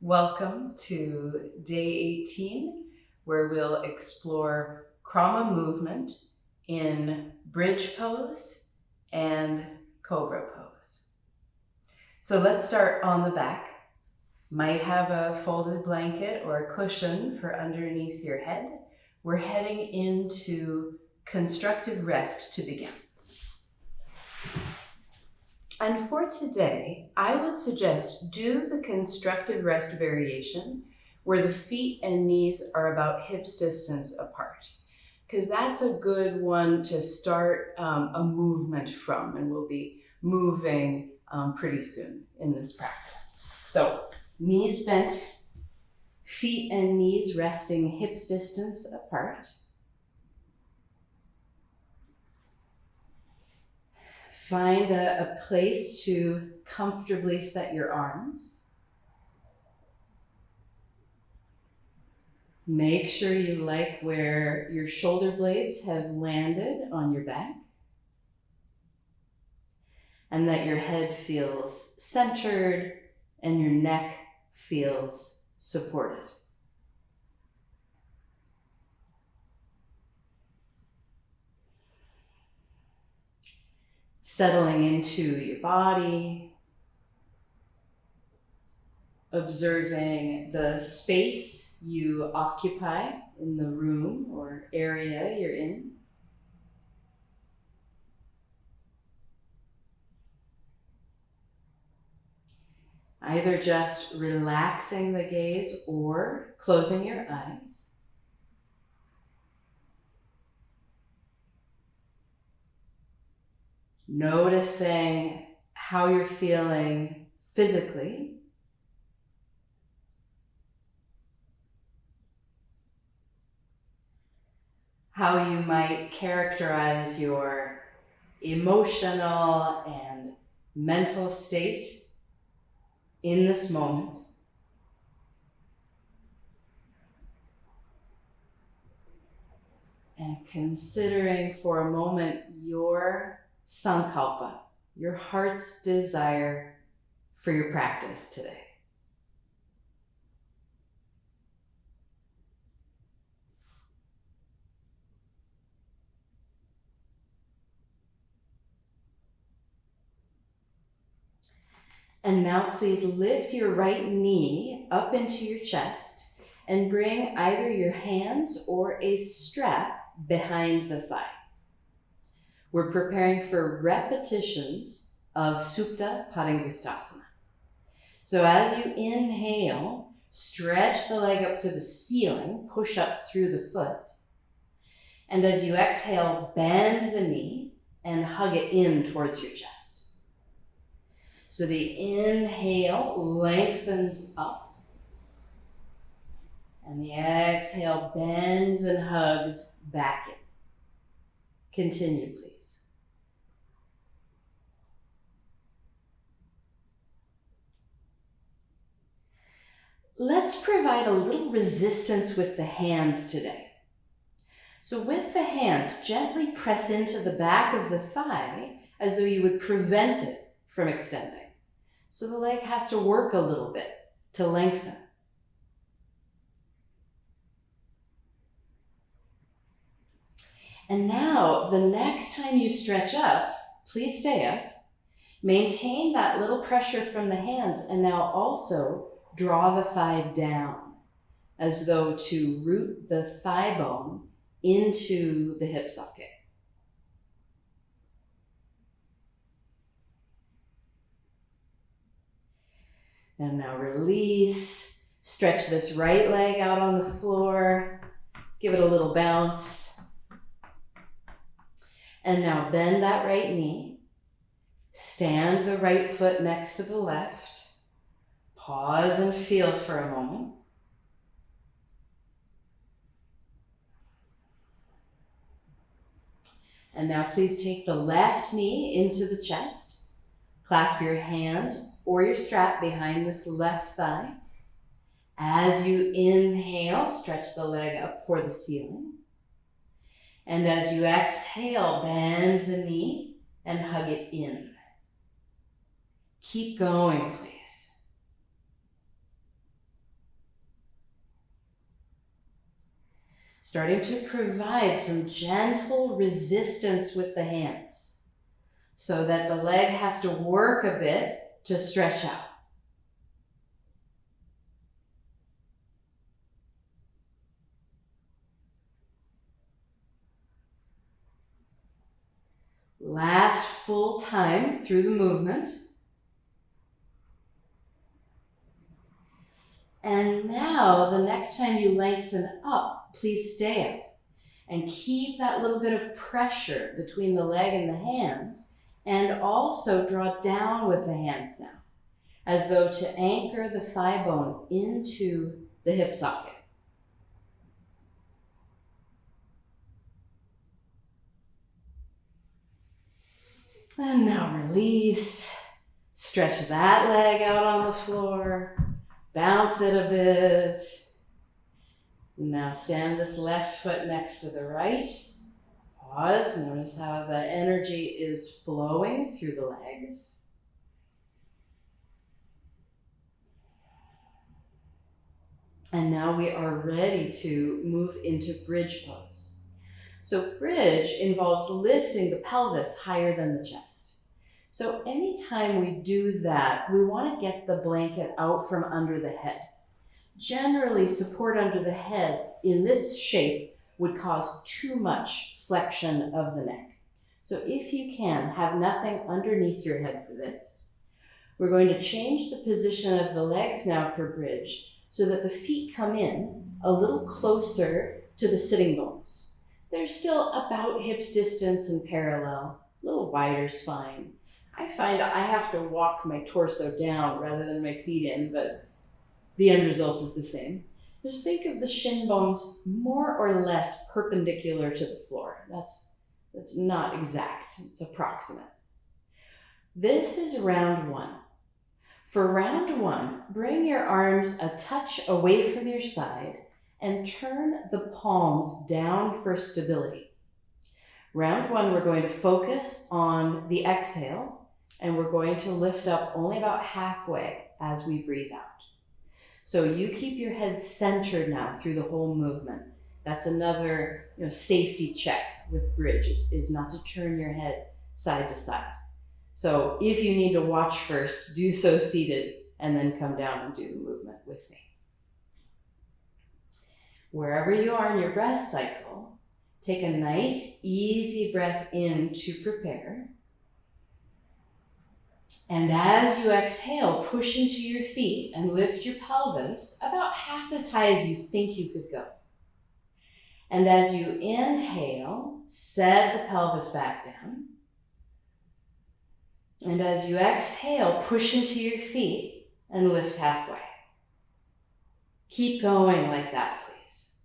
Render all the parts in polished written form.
Welcome to day 18, where we'll explore Krama movement in bridge pose and cobra pose. So let's start on the back. Might have a folded blanket or a cushion for underneath your head. We're heading into constructive rest to begin. And for today, I would suggest do the constructive rest variation where the feet and knees are about hips distance apart, because that's a good one to start a movement from, and we'll be moving pretty soon in this practice. So knees bent, feet and knees resting hips distance apart. Find a place to comfortably set your arms. Make sure you like where your shoulder blades have landed on your back, and that your head feels centered and your neck feels supported. Settling into your body, observing the space you occupy in the room or area you're in. Either just relaxing the gaze or closing your eyes. Noticing how you're feeling physically. How you might characterize your emotional and mental state in this moment. And considering for a moment your sankalpa, your heart's desire for your practice today. And now please lift your right knee up into your chest and bring either your hands or a strap behind the thigh. We're preparing for repetitions of Supta Padangusthasana. So as you inhale, stretch the leg up through the ceiling, push up through the foot. And as you exhale, bend the knee and hug it in towards your chest. So the inhale lengthens up, and the exhale bends and hugs back in. Continue, please. Let's provide a little resistance with the hands today. So with the hands, gently press into the back of the thigh as though you would prevent it from extending. So the leg has to work a little bit to lengthen. And now, the next time you stretch up, please stay up. Maintain that little pressure from the hands, and now also draw the thigh down as though to root the thigh bone into the hip socket. And now release. Stretch this right leg out on the floor. Give it a little bounce. And now bend that right knee. Stand the right foot next to the left. Pause and feel for a moment. And now please take the left knee into the chest. Clasp your hands or your strap behind this left thigh. As you inhale, stretch the leg up for the ceiling. And as you exhale, bend the knee and hug it in. Keep going, please. starting to provide some gentle resistance with the hands so that the leg has to work a bit to stretch out. Last full time through the movement. And now, the next time you lengthen up, please stay up and keep that little bit of pressure between the leg and the hands, and also draw down with the hands now, as though to anchor the thigh bone into the hip socket. And now release. Stretch that leg out on the floor. Bounce it a bit. Now stand this left foot next to the right. Pause. Notice how the energy is flowing through the legs. And now we are ready to move into bridge pose. So bridge involves lifting the pelvis higher than the chest. So anytime we do that, we want to get the blanket out from under the head. Generally, support under the head in this shape would cause too much flexion of the neck. So if you can, have nothing underneath your head for this. We're going to change the position of the legs now for bridge so that the feet come in a little closer to the sitting bones. They're still about hips distance and parallel. A little wider is fine. I find I have to walk my torso down rather than my feet in, but the end result is the same. Just think of the shin bones more or less perpendicular to the floor. That's not exact, it's approximate. This is round one. For round one, bring your arms a touch away from your side and turn the palms down for stability. Round one, we're going to focus on the exhale, and we're going to lift up only about halfway as we breathe out. So you keep your head centered now through the whole movement. That's another safety check with bridge, is not to turn your head side to side. So if you need to watch first, do so seated, and then come down and do the movement with me. Wherever you are in your breath cycle, take a nice, easy breath in to prepare. And as you exhale, push into your feet and lift your pelvis about half as high as you think you could go. And as you inhale, set the pelvis back down. And as you exhale, push into your feet and lift halfway. Keep going like that, please.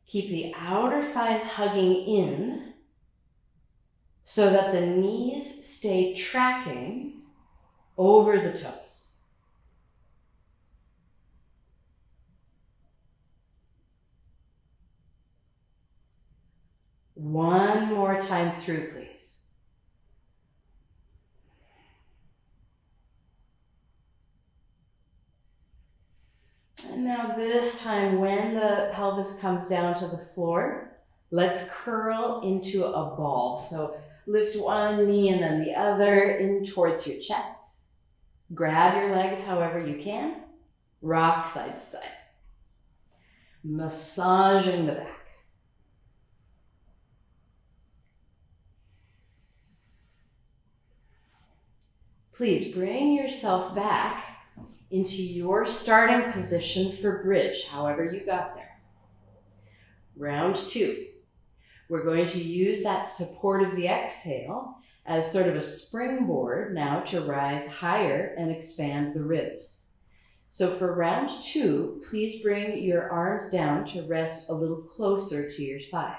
Keep the outer thighs hugging in so that the knees stay tracking over the toes. One more time through, please. And now this time, when the pelvis comes down to the floor, let's curl into a ball. So lift one knee and then the other in towards your chest. Grab your legs however you can. Rock side to side. Massaging the back. Please bring yourself back into your starting position for bridge, however you got there. Round two. We're going to use that support of the exhale as sort of a springboard now to rise higher and expand the ribs. So for round two, please bring your arms down to rest a little closer to your side.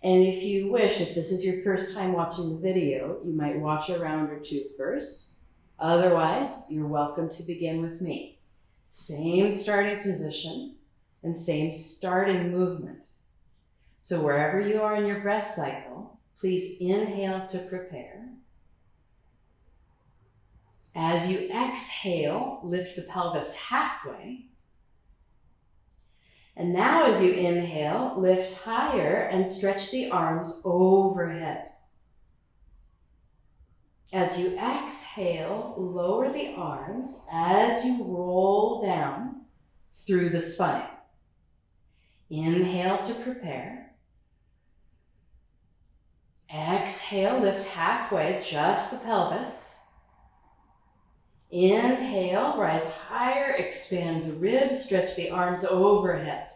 And if you wish, if this is your first time watching the video, you might watch a round or two first. Otherwise, you're welcome to begin with me. Same starting position and same starting movement. So wherever you are in your breath cycle, please inhale to prepare. As you exhale, lift the pelvis halfway. And now as you inhale, lift higher and stretch the arms overhead. As you exhale, lower the arms as you roll down through the spine. Inhale to prepare. Exhale, lift halfway, just the pelvis. Inhale, rise higher, expand the ribs, stretch the arms overhead.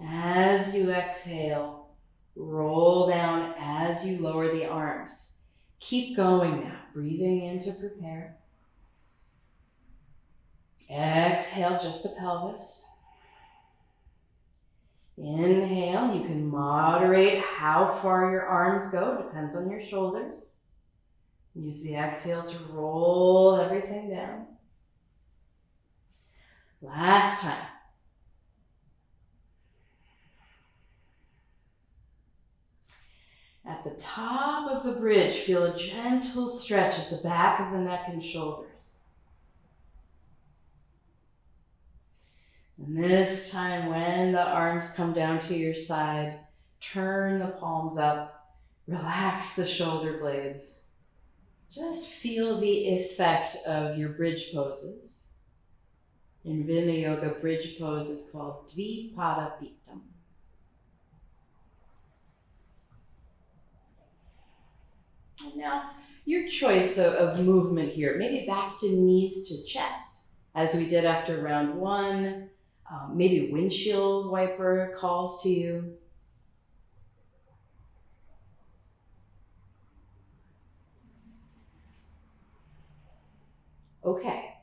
As you exhale, roll down as you lower the arms. Keep going now, breathing in to prepare. Exhale, just the pelvis. Inhale, you can moderate how far your arms go, depends on your shoulders. Use the exhale to roll everything down. Last time. At the top of the bridge, feel a gentle stretch at the back of the neck and shoulders. And this time, when the arms come down to your side, turn the palms up, relax the shoulder blades. Just feel the effect of your bridge poses. In Vinaya Yoga, bridge pose is called Dvipada Pitam. Now, your choice of movement here, maybe back to knees to chest, as we did after round one. Maybe windshield wiper calls to you. Okay,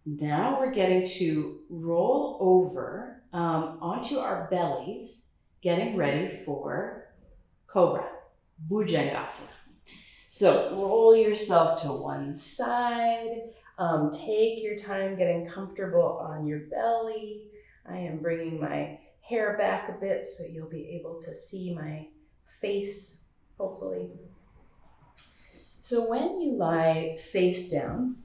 now we're getting to roll over onto our bellies, getting ready for Cobra, Bhujangasana. So roll yourself to one side. Take your time getting comfortable on your belly. I am bringing my hair back a bit so you'll be able to see my face, hopefully. So when you lie face down,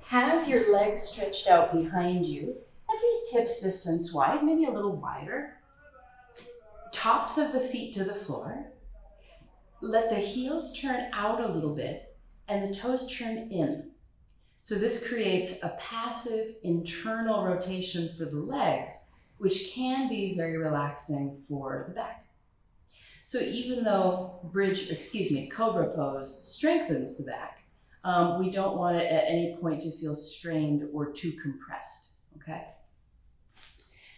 have your legs stretched out behind you, at least hips distance wide, maybe a little wider. Tops of the feet to the floor. Let the heels turn out a little bit and the toes turn in. So this creates a passive internal rotation for the legs, which can be very relaxing for the back. So even though Cobra pose strengthens the back, we don't want it at any point to feel strained or too compressed, okay?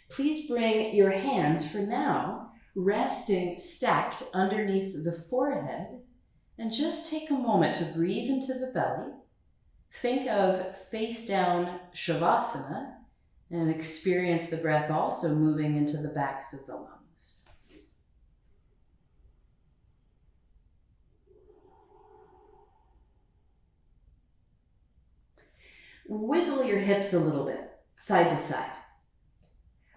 Please bring your hands, for now, resting stacked underneath the forehead, and just take a moment to breathe into the belly. Think of face down Shavasana and experience the breath also moving into the backs of the lungs. Wiggle your hips a little bit, side to side.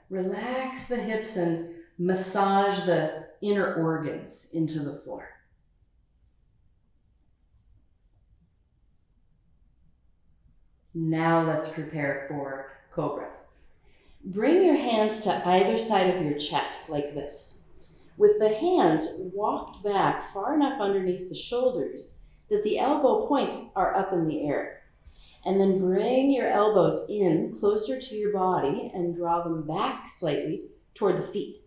Relax the hips and massage the inner organs into the floor. Now let's prepare for Cobra. Bring your hands to either side of your chest like this. With the hands walked back far enough underneath the shoulders that the elbow points are up in the air. And then bring your elbows in closer to your body and draw them back slightly toward the feet.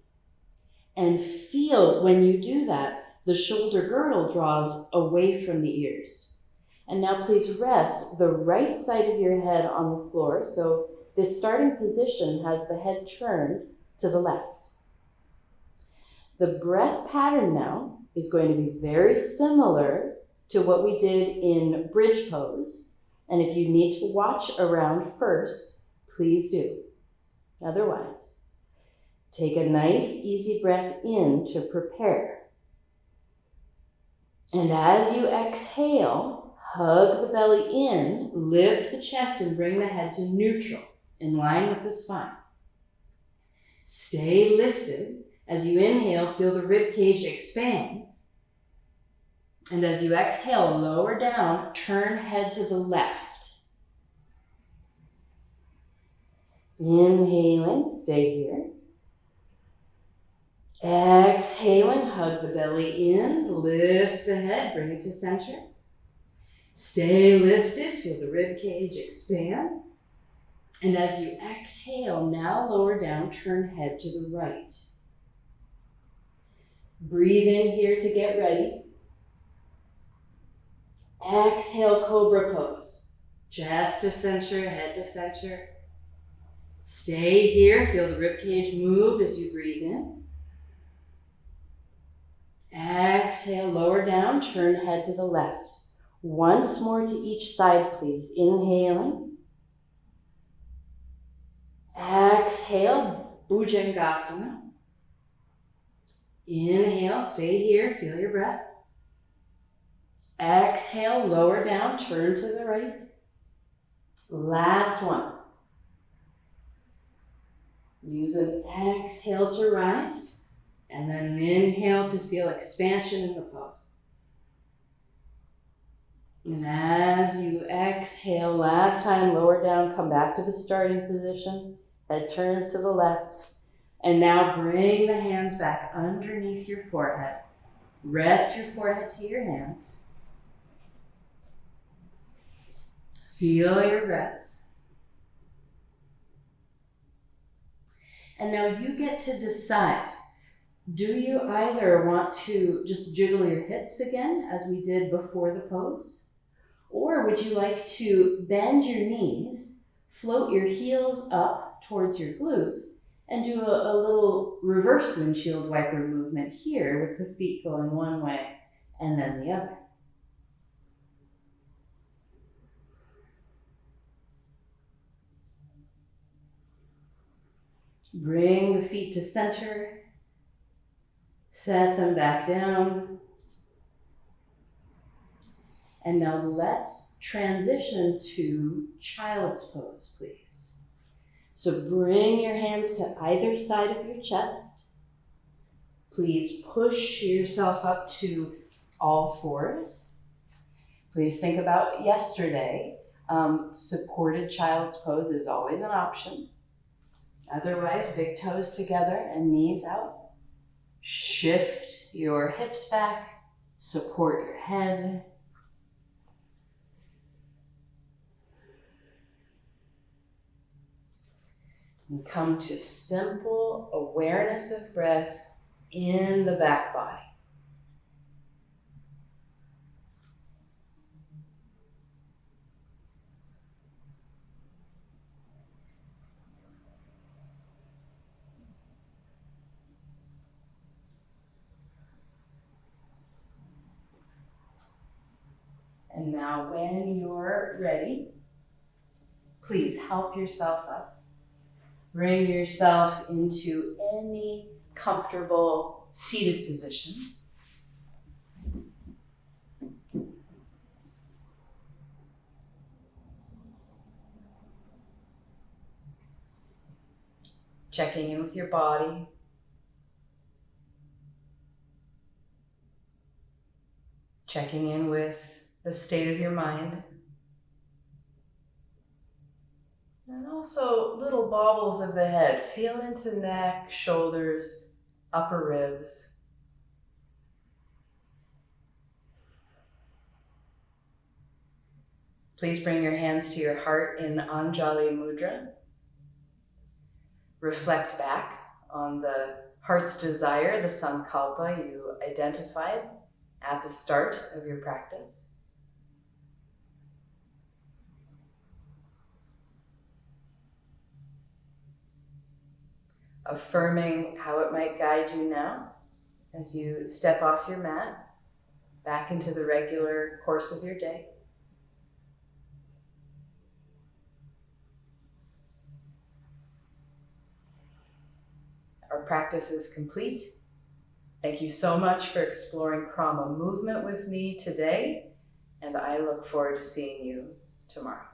And feel when you do that, the shoulder girdle draws away from the ears. And now please rest the right side of your head on the floor. So this starting position has the head turned to the left. The breath pattern now is going to be very similar to what we did in bridge pose. And if you need to watch around first, please do. Otherwise, take a nice, easy breath in to prepare. And as you exhale, hug the belly in, lift the chest, and bring the head to neutral, in line with the spine. Stay lifted. As you inhale, feel the rib cage expand. And as you exhale, lower down, turn head to the left. Inhaling, stay here. Exhaling, hug the belly in, lift the head, bring it to center. Stay lifted, feel the rib cage expand. And as you exhale, now lower down, turn head to the right. Breathe in here to get ready. Exhale, cobra pose. Chest to center, head to center. Stay here, feel the rib cage move as you breathe in. Exhale, lower down, turn head to the left. Once more to each side, please. Inhaling. Exhale, Bhujangasana. Inhale, stay here, feel your breath. Exhale, lower down, turn to the right. Last one. Use an exhale to rise, and then an inhale to feel expansion in the pose. And as you exhale, last time, lower down, come back to the starting position. Head turns to the left. And now bring the hands back underneath your forehead. Rest your forehead to your hands. Feel your breath. And now you get to decide. Do you either want to just jiggle your hips again, as we did before the pose? Or would you like to bend your knees, float your heels up towards your glutes, and do a little reverse windshield wiper movement here with the feet going one way and then the other? Bring the feet to center. Set them back down. And now let's transition to child's pose, please. So bring your hands to either side of your chest. Please push yourself up to all fours. Please think about yesterday. Supported child's pose is always an option. Otherwise, big toes together and knees out. Shift your hips back, support your head. And come to simple awareness of breath in the back body. And now when you're ready, please help yourself up. Bring yourself into any comfortable seated position. Checking in with your body. Checking in with the state of your mind. And also little bobbles of the head. Feel into neck, shoulders, upper ribs. Please bring your hands to your heart in Anjali Mudra. Reflect back on the heart's desire, the sankalpa you identified at the start of your practice. Affirming how it might guide you now as you step off your mat back into the regular course of your day. Our practice is complete. Thank you so much for exploring Krama movement with me today, and I look forward to seeing you tomorrow.